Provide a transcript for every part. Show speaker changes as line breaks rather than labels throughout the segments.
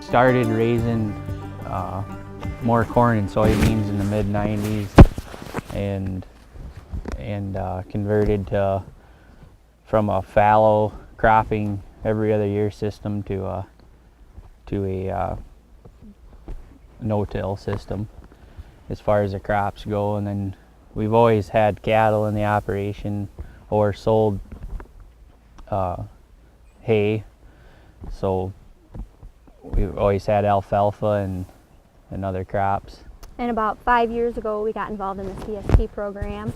started raising more corn and soybeans in the mid-90s and converted from a fallow cropping every other year system to a no-till system as far as the crops go. And then we've always had cattle in the operation or sold hay, so we've always had alfalfa and other crops.
And about 5 years ago we got involved in the CSP program,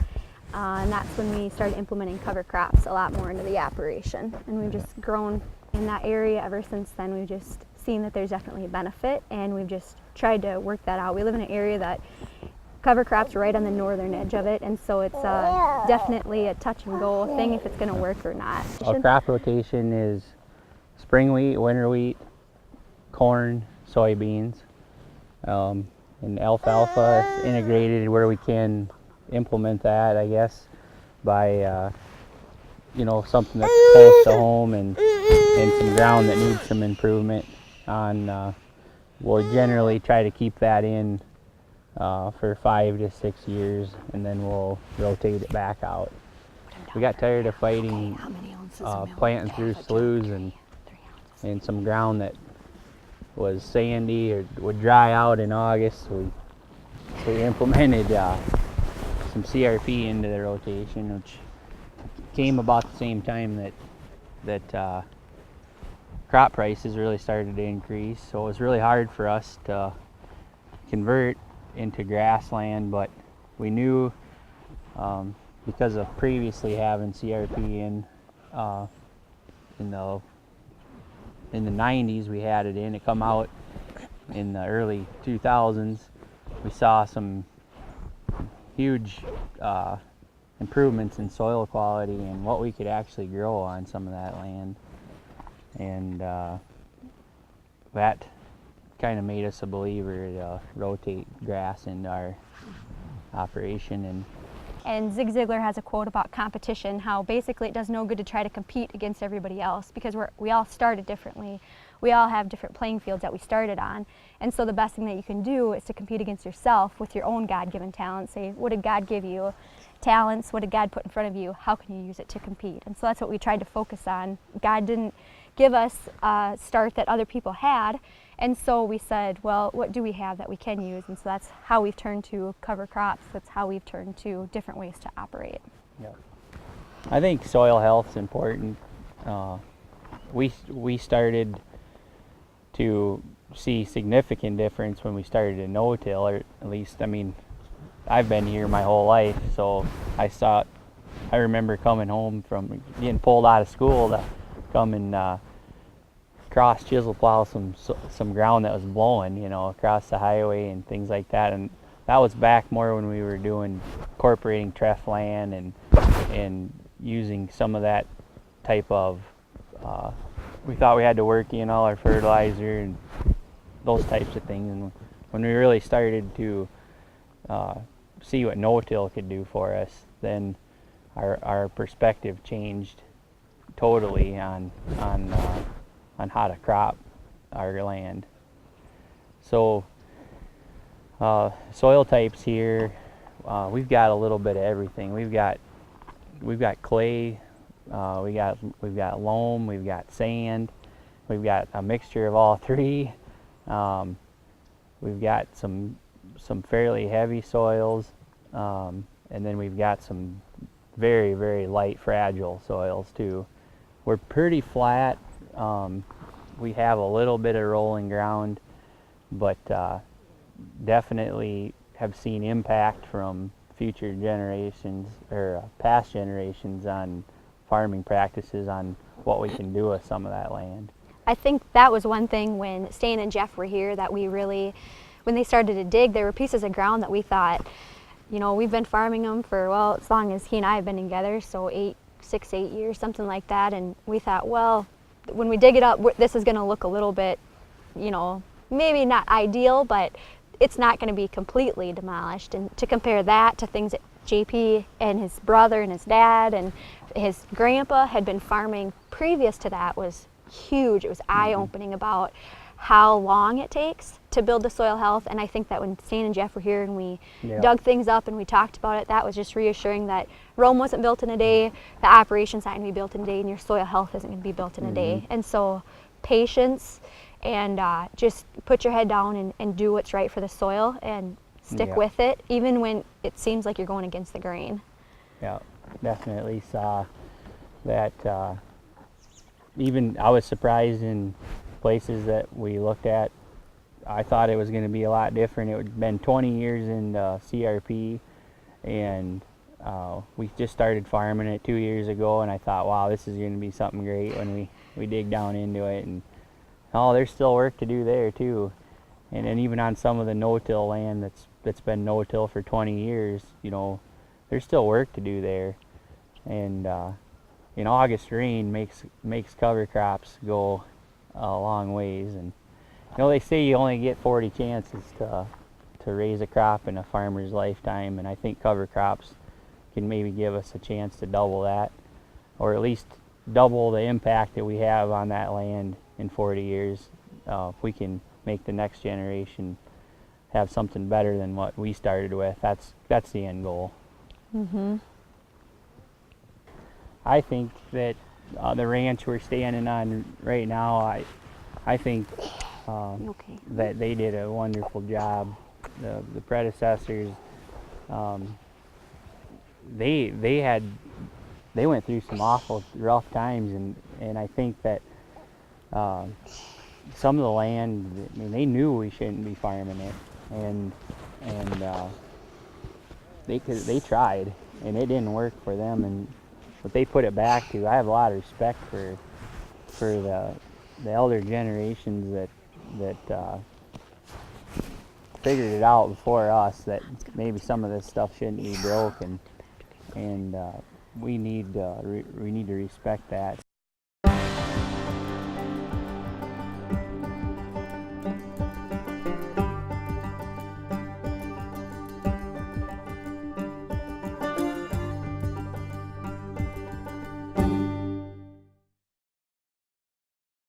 and that's when we started implementing cover crops a lot more into the operation, and we've just grown in that area ever since then. We've just seen that there's definitely a benefit, and we've just tried to work that out. We live in an area that cover crops are right on the northern edge of it, and so it's definitely a touch and go thing if it's going to work or not.
Our crop rotation is spring wheat, winter wheat, corn, soybeans, and alfalfa is integrated where we can implement that, I guess, by something that's close to home and some ground that needs some improvement on. We'll generally try to keep that in for 5 to 6 years, and then we'll rotate it back out. We got tired of fighting planting through sloughs and some ground that was sandy or would dry out in August. So we implemented some CRP into the rotation, which came about the same time that crop prices really started to increase. So it was really hard for us to convert into grassland, but we knew because of previously having CRP in the 90s, we had it in. It come out in the early 2000s. We saw some huge improvements in soil quality and what we could actually grow on some of that land, and that kind of made us a believer to rotate grass into our operation.
And Zig Ziglar has a quote about competition, how basically it does no good to try to compete against everybody else, because we all started differently. We all have different playing fields that we started on, and so the best thing that you can do is to compete against yourself with your own God-given talents. Say, what did God give you? Talents, what did God put in front of you? How can you use it to compete? And so that's what we tried to focus on. God didn't give us a start that other people had, and so we said, well, what do we have that we can use? And so that's how we've turned to cover crops. That's how we've turned to different ways to operate.
Yeah. I think soil health is important. We started to see significant difference when we started a no-till, or at least, I mean, I've been here my whole life, so I remember coming home from getting pulled out of school to come and cross chisel plow some ground that was blowing, across the highway and things like that. And that was back more when we were incorporating treff land and using some of that type of, we thought we had to work in all our fertilizer and those types of things. And when we really started to see what no-till could do for us, then our perspective changed totally on how to crop our land. So soil types here, we've got a little bit of everything. We've got clay, we've got loam, we've got sand, we've got a mixture of all three. We've got some fairly heavy soils, and then we've got some very, very light, fragile soils too. We're pretty flat. We have a little bit of rolling ground, but definitely have seen impact from future generations or past generations on farming practices, on what we can do with some of that land.
I think that was one thing when Stan and Jeff were here that we really, when they started to dig, there were pieces of ground that we thought, we've been farming them for, well, as long as he and I have been together, so 6, 8 years, something like that, and we thought, well, when we dig it up, this is going to look a little bit, maybe not ideal, but it's not going to be completely demolished. And to compare that to things that JP and his brother and his dad and his grandpa had been farming previous to that was huge. It was eye-opening about how long it takes to build the soil health. And I think that when Stan and Jeff were here and we
Yeah.
dug things up and we talked about it, that was just reassuring that Rome wasn't built in a day, the operations aren't going to be built in a day, and your soil health isn't going to be built in a day. And so patience and just put your head down and do what's right for the soil and stick
Yeah.
with it, even when it seems like you're going against the grain.
Yeah, definitely saw that. Even I was surprised in places that we looked at. I thought it was going to be a lot different. It had been 20 years in CRP, and we just started farming it 2 years ago, and I thought, wow, this is going to be something great when we dig down into it. And oh, there's still work to do there too. And then even on some of the no-till land that's been no-till for 20 years, you know, there's still work to do there. And in August, rain makes cover crops go a long ways. And you know, they say you only get 40 chances to raise a crop in a farmer's lifetime, and I think cover crops can maybe give us a chance to double that, or at least double the impact that we have on that land in 40 years. If we can make the next generation have something better than what we started with, that's the end goal. I think that the ranch we're standing on right now, I think
Okay.
that they did a wonderful job. The predecessors, they went through some awful rough times, and I think that some of the land, I mean, they knew we shouldn't be farming it, and they tried, and it didn't work for them. But they put it back to. I have a lot of respect for the elder generations that figured it out before us, that maybe some of this stuff shouldn't be broken, and we need to respect that.